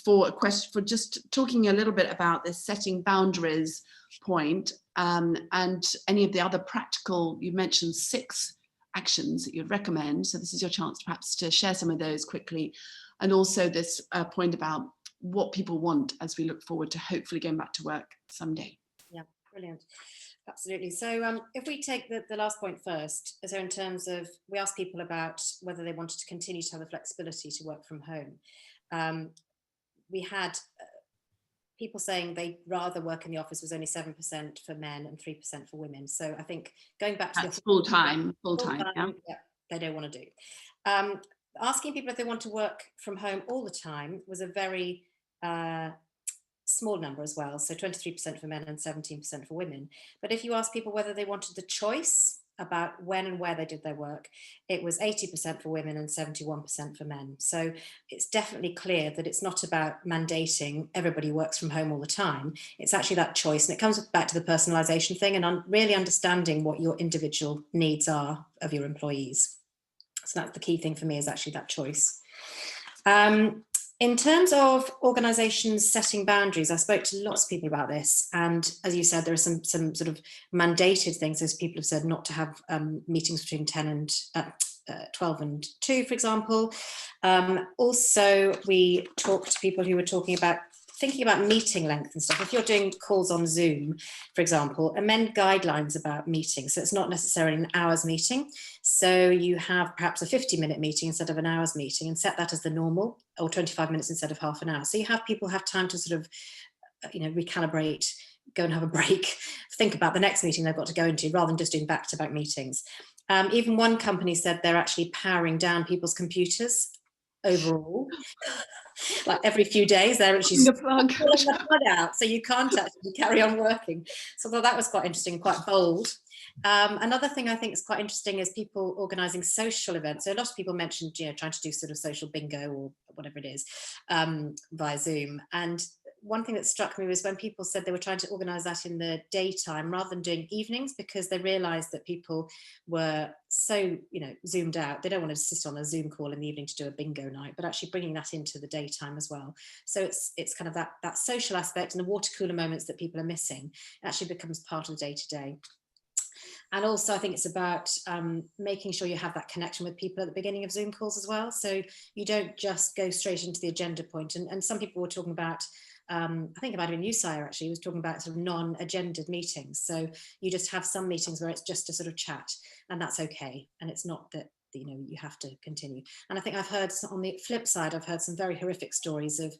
for a question, for just talking a little bit about this setting boundaries point, and any of the other practical, you mentioned 6 actions that you'd recommend. So this is your chance perhaps to share some of those quickly. And also this point about what people want as we look forward to hopefully going back to work someday. Yeah, brilliant. Absolutely. So if we take the last point first, so in terms of, we asked people about whether they wanted to continue to have the flexibility to work from home. We had people saying they'd rather work in the office was only 7% for men and 3% for women. So I think going back to that's full time, yeah. They don't want to do. Asking people if they want to work from home all the time was a very small number as well. So 23% for men and 17% for women. But if you ask people whether they wanted the choice about when and where they did their work, it was 80% for women and 71% for men. So it's definitely clear that it's not about mandating everybody works from home all the time. It's actually that choice. And it comes back to the personalization thing and really understanding what your individual needs are of your employees. So that's the key thing for me, is actually that choice. In terms of organisations setting boundaries, I spoke to lots of people about this, and as you said, there are some sort of mandated things, as people have said, not to have meetings between 10 and 12 and 2, for example. Also, we talked to people who were talking about thinking about meeting length and stuff, if you're doing calls on Zoom, for example, amend guidelines about meetings. So it's not necessarily an hour's meeting. So you have perhaps a 50-minute meeting instead of an hour's meeting, and set that as the normal, or 25 minutes instead of half an hour. So you have people have time to sort of, recalibrate, go and have a break, think about the next meeting they've got to go into, rather than just doing back-to-back meetings. Even one company said they're actually powering down people's computers overall. Like every few days they're actually pulling the plug out, so you can't actually carry on working. So I thought that was quite interesting and quite bold. Another thing I think is quite interesting is people organising social events. So a lot of people mentioned, trying to do sort of social bingo or whatever it is via Zoom. And one thing that struck me was when people said they were trying to organise that in the daytime rather than doing evenings, because they realised that people were so, zoomed out. They don't want to sit on a Zoom call in the evening to do a bingo night, but actually bringing that into the daytime as well. So it's kind of that social aspect, and the water cooler moments that people are missing actually becomes part of the day-to-day. And also I think it's about making sure you have that connection with people at the beginning of Zoom calls as well. So you don't just go straight into the agenda point. And some people were talking about, I think it might have been you, Sire, actually, was talking about sort of non-agended meetings. So you just have some meetings where it's just a sort of chat, and that's okay. And it's not that, you have to continue. And I think I've heard, on the flip side, I've heard some very horrific stories of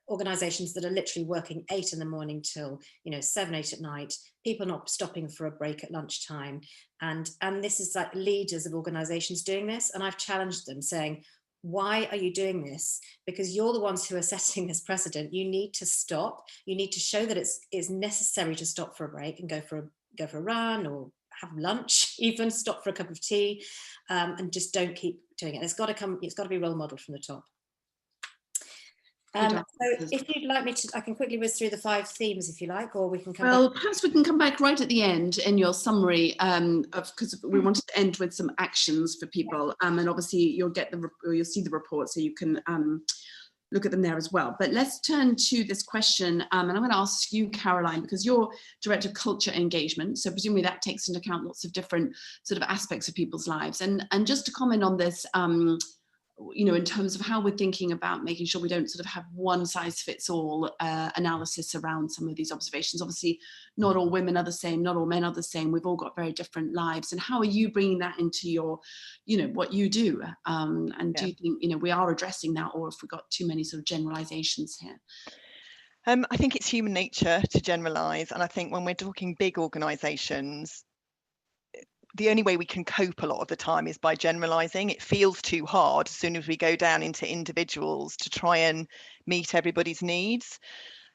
organisations that are literally working 8 in the morning till 7, 8 at night, people not stopping for a break at lunchtime, and this is like leaders of organisations doing this. And I've challenged them, saying, why are you doing this? Because you're the ones who are setting this precedent. You need to stop. You need to show that it's necessary to stop for a break and go for a run, or have lunch, even stop for a cup of tea, and just don't keep doing it. It's got to be role modeled from the top. So if you'd like me to, I can quickly whiz through the 5 themes if you like, or we can come back. Perhaps we can come back right at the end in your summary, because we wanted to end with some actions for people, and obviously you'll see the report, so you can look at them there as well. But let's turn to this question, and I'm going to ask you, Caroline, because you're Director of Culture Engagement, so presumably that takes into account lots of different sort of aspects of people's lives, and just to comment on this, in terms of how we're thinking about making sure we don't sort of have one size fits all analysis around some of these observations. Obviously, not all women are the same, not all men are the same. We've all got very different lives. And how are you bringing that into your, what you do? And do you think, we are addressing that, or if we've got too many sort of generalizations here? I think it's human nature to generalize. And I think when we're talking big organizations, the only way we can cope a lot of the time is by generalizing. It feels too hard as soon as we go down into individuals to try and meet everybody's needs.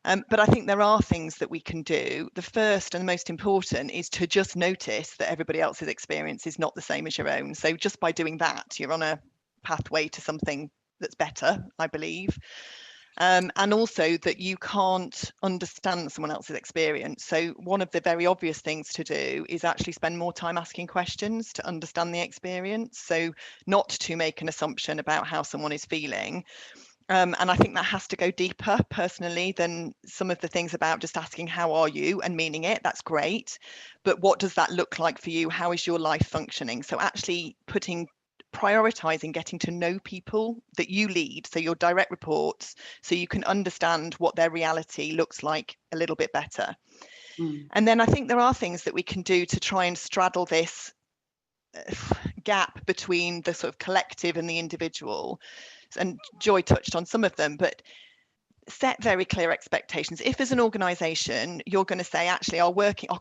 But I think there are things that we can do. The first and the most important is to just notice that everybody else's experience is not the same as your own. So just by doing that, you're on a pathway to something that's better, I believe. And also that you can't understand someone else's experience. So one of the very obvious things to do is actually spend more time asking questions to understand the experience. So not to make an assumption about how someone is feeling. And I think that has to go deeper personally than some of the things about just asking, how are you, and meaning it. That's great. But what does that look like for you? How is your life functioning? So actually prioritizing getting to know people that you lead, so your direct reports, so you can understand what their reality looks like a little bit better. And then I think there are things that we can do to try and straddle this gap between the sort of collective and the individual. And Joy touched on some of them, but set very clear expectations. If as an organization you're going to say, actually our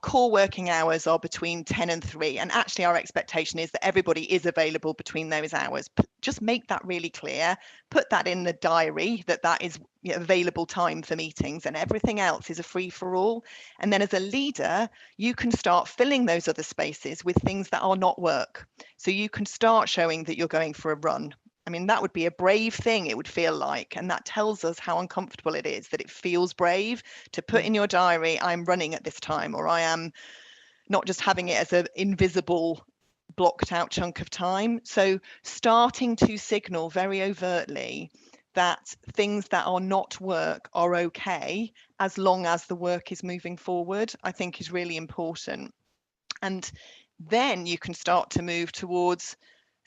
core working hours are between 10 and 3, and actually our expectation is that everybody is available between those hours, just make that really clear. Put that in the diary, that is available time for meetings, and everything else is a free for all. And then as a leader, you can start filling those other spaces with things that are not work. So you can start showing that you're going for a run. I mean, that would be a brave thing, it would feel like, and that tells us how uncomfortable it is, that it feels brave to put in your diary, I'm running at this time, or I am not just having it as an invisible blocked out chunk of time. So starting to signal very overtly that things that are not work are okay as long as the work is moving forward, I think is really important. And then you can start to move towards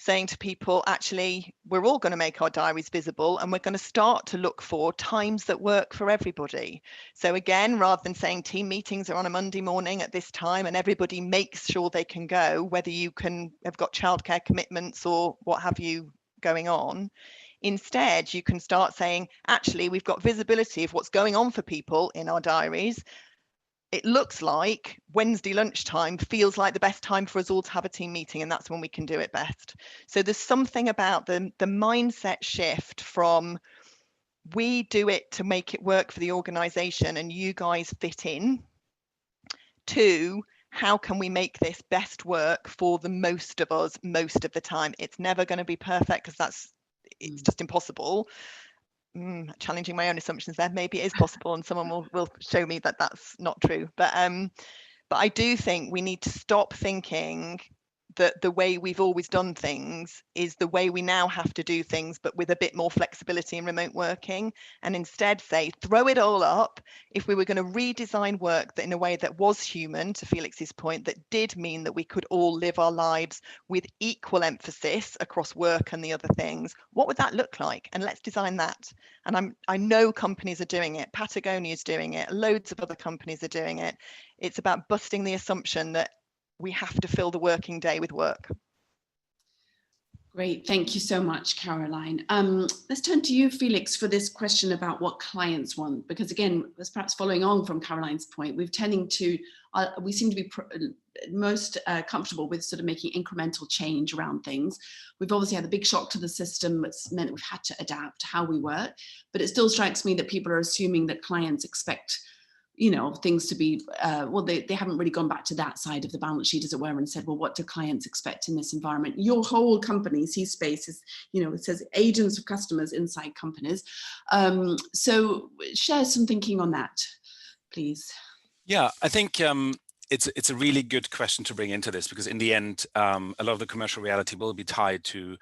saying to people, actually, we're all going to make our diaries visible, and we're going to start to look for times that work for everybody. So again, rather than saying team meetings are on a Monday morning at this time and everybody makes sure they can go, whether you have got childcare commitments or what have you going on, instead you can start saying, actually, we've got visibility of what's going on for people in our diaries. It looks like Wednesday lunchtime feels like the best time for us all to have a team meeting, and that's when we can do it best. So there's something about the mindset shift from we do it to make it work for the organization and you guys fit in, to how can we make this best work for the most of us most of the time. It's never going to be perfect because it's just impossible. Challenging my own assumptions there. Maybe it is possible and someone will show me that that's not true. But I do think we need to stop thinking that the way we've always done things is the way we now have to do things, but with a bit more flexibility in remote working, and instead say, throw it all up. If we were going to redesign work that in a way that was human, to Felix's point, that did mean that we could all live our lives with equal emphasis across work and the other things, what would that look like? And let's design that. And I know companies are doing it. Patagonia is doing it. Loads of other companies are doing it. It's about busting the assumption that we have to fill the working day with work. Great, thank you so much, Caroline. Let's turn to you, Felix, for this question about what clients want, because again, as perhaps following on from Caroline's point, we seem to be most comfortable with sort of making incremental change around things. We've obviously had a big shock to the system. It's meant we've had to adapt how we work, but it still strikes me that people are assuming that clients expect things to be, they haven't really gone back to that side of the balance sheet, as it were, and said, well, what do clients expect in this environment? Your whole company, C-Space, is, it says agents of customers inside companies. So share some thinking on that, please. Yeah, I think it's a really good question to bring into this, because in the end, a lot of the commercial reality will be tied to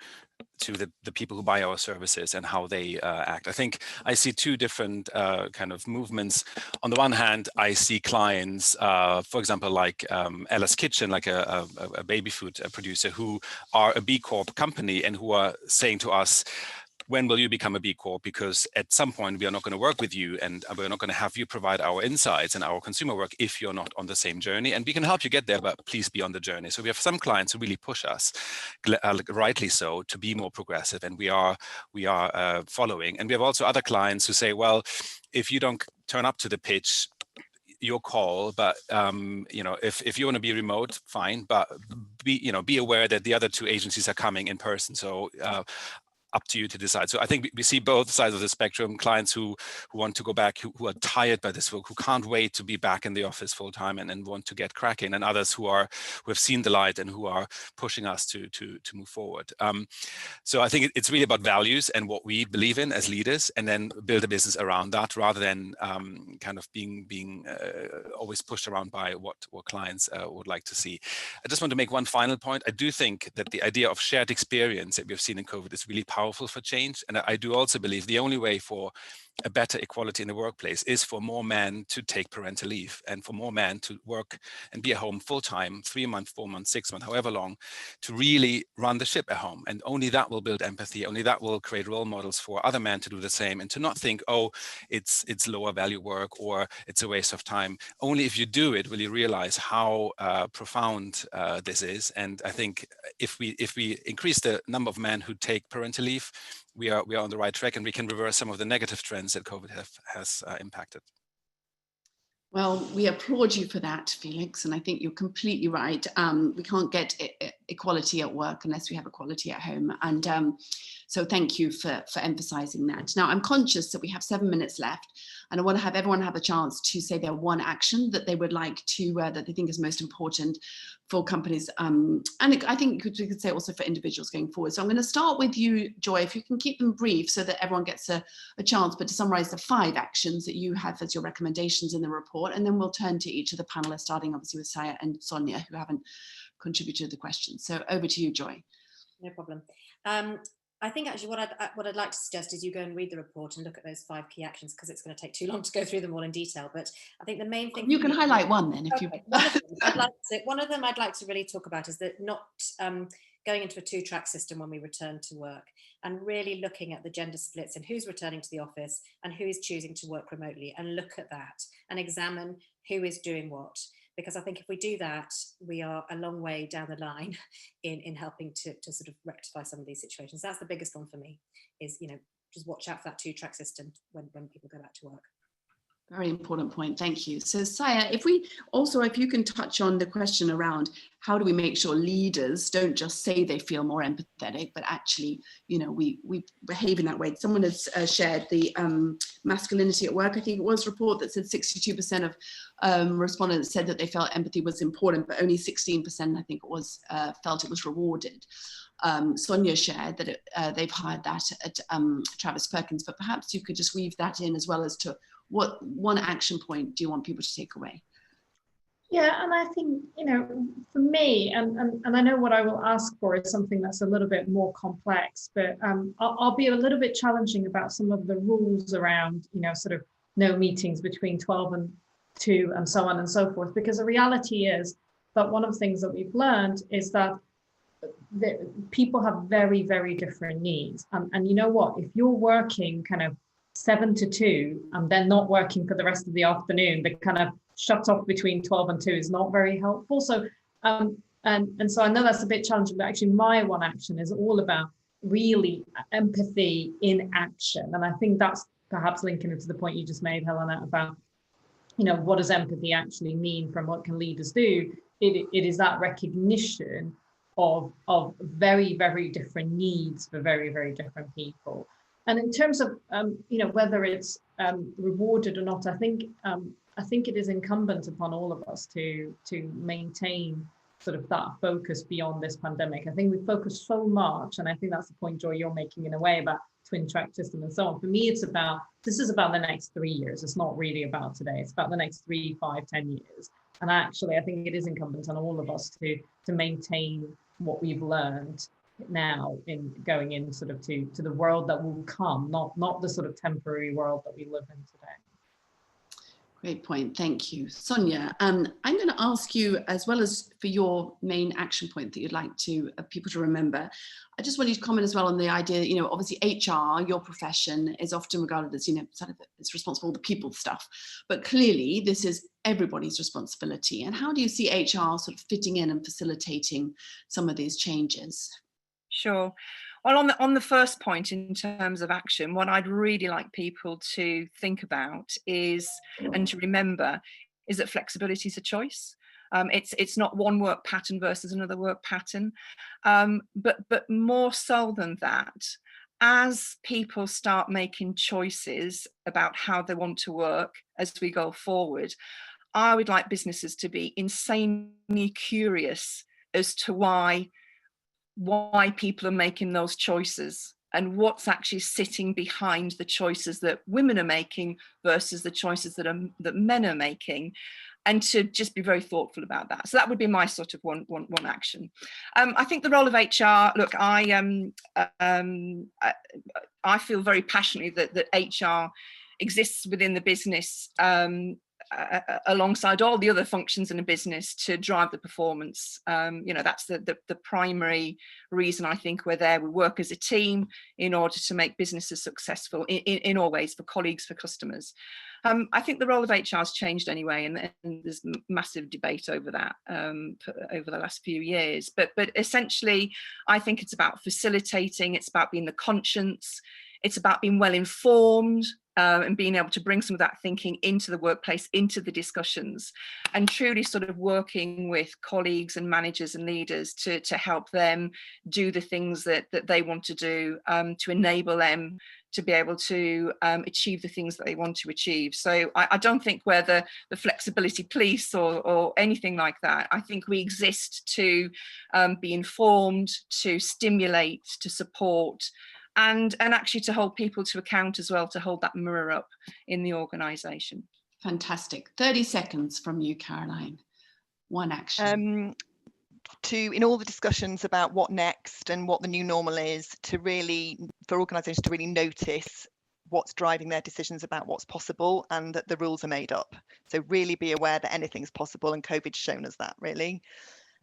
the people who buy our services and how they act. I think I see two different kind of movements. On the one hand, I see clients, for example, like Ella's Kitchen, like a baby food producer, who are a B Corp company and who are saying to us, when will you become a B Corp? Because at some point we are not going to work with you, and we're not going to have you provide our insights and our consumer work if you're not on the same journey. And we can help you get there, but please be on the journey. So we have some clients who really push us, rightly so, to be more progressive, and we are following. And we have also other clients who say, well, if you don't turn up to the pitch, your call, but if you want to be remote, fine, but be aware that the other two agencies are coming in person. So up to you to decide. So I think we see both sides of the spectrum: clients who want to go back, who are tired by this work, who can't wait to be back in the office full time and want to get cracking, and others who have seen the light and who are pushing us to move forward. So I think it's really about values and what we believe in as leaders, and then build a business around that, rather than kind of being always pushed around by what clients would like to see. I just want to make one final point. I do think that the idea of shared experience that we've seen in COVID is really powerful for change. And I do also believe the only way for a better equality in the workplace is for more men to take parental leave, and for more men to work and be at home full-time, 3 months, 4 months, 6 months, however long, to really run the ship at home. And only that will build empathy. Only that will create role models for other men to do the same, and to not think, oh, it's lower value work or it's a waste of time. Only if you do it will you realize how profound this is. And I think if we increase the number of men who take parental leave, we are on the right track, and we can reverse some of the negative trends that COVID has impacted. Well, we applaud you for that, Felix, and I think you're completely right. We can't get equality at work unless we have equality at home, and so thank you for emphasizing that. Now, I'm conscious that we have 7 minutes left, and I want to have everyone have a chance to say their one action that they would like to, that they think is most important for companies, and I think we could say also for individuals going forward. So I'm going to start with you, Joy, if you can keep them brief so that everyone gets a chance, but to summarize the 5 actions that you have as your recommendations in the report, and then we'll turn to each of the panelists, starting obviously with Saya and Sonia, who haven't contributed to the questions. So over to you, Joy. No problem. I think actually what I'd like to suggest is you go and read the report and look at those 5 key actions, because it's going to take too long to go through them all in detail. But I think the main thing you can highlight one then, if you. One of them I'd like to really talk about is that not going into a 2-track system when we return to work, and really looking at the gender splits and who's returning to the office and who is choosing to work remotely, and look at that and examine who is doing what. Because I think if we do that, we are a long way down the line in helping to sort of rectify some of these situations. That's the biggest one for me, is, you know, just watch out for that 2-track system when people go back to work. Very important point. Thank you. So Saya, if you can touch on the question around how do we make sure leaders don't just say they feel more empathetic, but actually, you know, we behave in that way. Someone has shared the masculinity at work, I think it was, report that said 62% of respondents said that they felt empathy was important, but only 16%, I think it was, felt it was rewarded. Sonia shared that they've hired that at Travis Perkins, but perhaps you could just weave that in as well as to what one action point do you want people to take away? Yeah, and I think, you know, for me, and I know what I will ask for is something that's a little bit more complex, but I'll be a little bit challenging about some of the rules around, you know, sort of no meetings between 12 and 2 and so on and so forth, because the reality is that one of the things that we've learned is that people have very, very different needs. And you know what, if you're working kind of 7 to 2 and then not working for the rest of the afternoon, the kind of shut off between 12 and 2 is not very helpful. So and so I know that's a bit challenging, but actually my one action is all about really empathy in action. And I think that's perhaps linking it to the point you just made, Helena, about, you know, what does empathy actually mean from what can leaders do? It is that recognition of very, very different needs for very, very different people. And in terms of, you know, whether it's rewarded or not, I think it is incumbent upon all of us to maintain sort of that focus beyond this pandemic. I think we focus so much, and I think that's the point, Joy, you're making in a way about twin track system and so on. For me, this is about the next 3 years. It's not really about today. It's about the next 3, 5, 10 years. And actually, I think it is incumbent on all of us to maintain what we've learned now in going in sort of to the world that will come, not the sort of temporary world that we live in today. Great point, thank you. Sonia, I'm going to ask you, as well as for your main action point that you'd like to people to remember, I just want you to comment as well on the idea that, you know, obviously HR, your profession, is often regarded as, you know, sort of it's responsible for the people stuff, but clearly this is everybody's responsibility. And how do you see HR sort of fitting in and facilitating some of these changes? Sure. Well, on the first point, in terms of action, what I'd really like people to think about is, and to remember, is that flexibility is a choice. It's not one work pattern versus another work pattern, but more so than that, as people start making choices about how they want to work as we go forward, I would like businesses to be insanely curious as to why people are making those choices and what's actually sitting behind the choices that women are making versus the choices that men are making, and to just be very thoughtful about that. So that would be my sort of one action. I think the role of HR, look, I feel very passionately that HR exists within the business alongside all the other functions in a business to drive the performance. You know, that's the primary reason I think we're there. We work as a team in order to make businesses successful in all ways, for colleagues, for customers. I think the role of HR has changed anyway, and there's massive debate over that over the last few years. But essentially, I think it's about facilitating, it's about being the conscience, it's about being well informed, and being able to bring some of that thinking into the workplace, into the discussions, and truly sort of working with colleagues and managers and leaders to help them do the things that they want to do, to enable them to be able to achieve the things that they want to achieve. So I don't think we're the flexibility police or anything like that. I think we exist to be informed, to stimulate, to support, and actually to hold people to account as well, to hold that mirror up in the organisation. Fantastic. 30 seconds from you, Caroline. One action. In all the discussions about what next and what the new normal is, for organisations to really notice what's driving their decisions about what's possible, and that the rules are made up. So really be aware that anything's possible, and COVID's shown us that, really.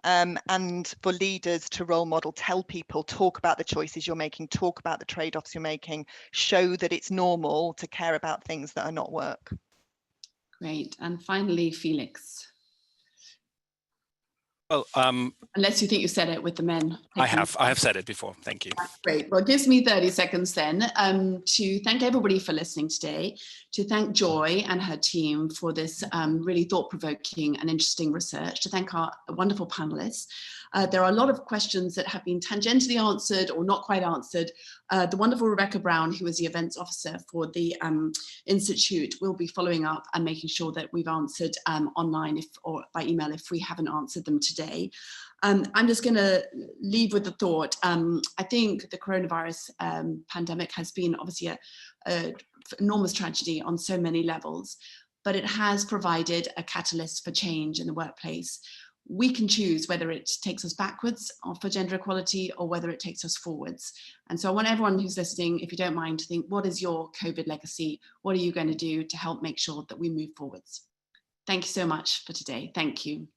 and for leaders to role model, tell people, talk about the choices you're making, talk about the trade-offs you're making, show that it's normal to care about things that are not work. Great. And finally, Felix. Well, unless you think you said it with the men. I have said it before. Thank you. Great. Well, it gives me 30 seconds then to thank everybody for listening today, to thank Joy and her team for this really thought-provoking and interesting research, to thank our wonderful panelists. There are a lot of questions that have been tangentially answered or not quite answered. The wonderful Rebecca Brown, who is the events officer for the Institute, will be following up and making sure that we've answered online or by email if we haven't answered them today. I'm just going to leave with the thought. I think the coronavirus pandemic has been obviously an enormous tragedy on so many levels, but it has provided a catalyst for change in the workplace. We can choose whether it takes us backwards for gender equality or whether it takes us forwards. And so I want everyone who's listening, if you don't mind, to think, what is your COVID legacy? What are you going to do to help make sure that we move forwards? Thank you so much for today. Thank you.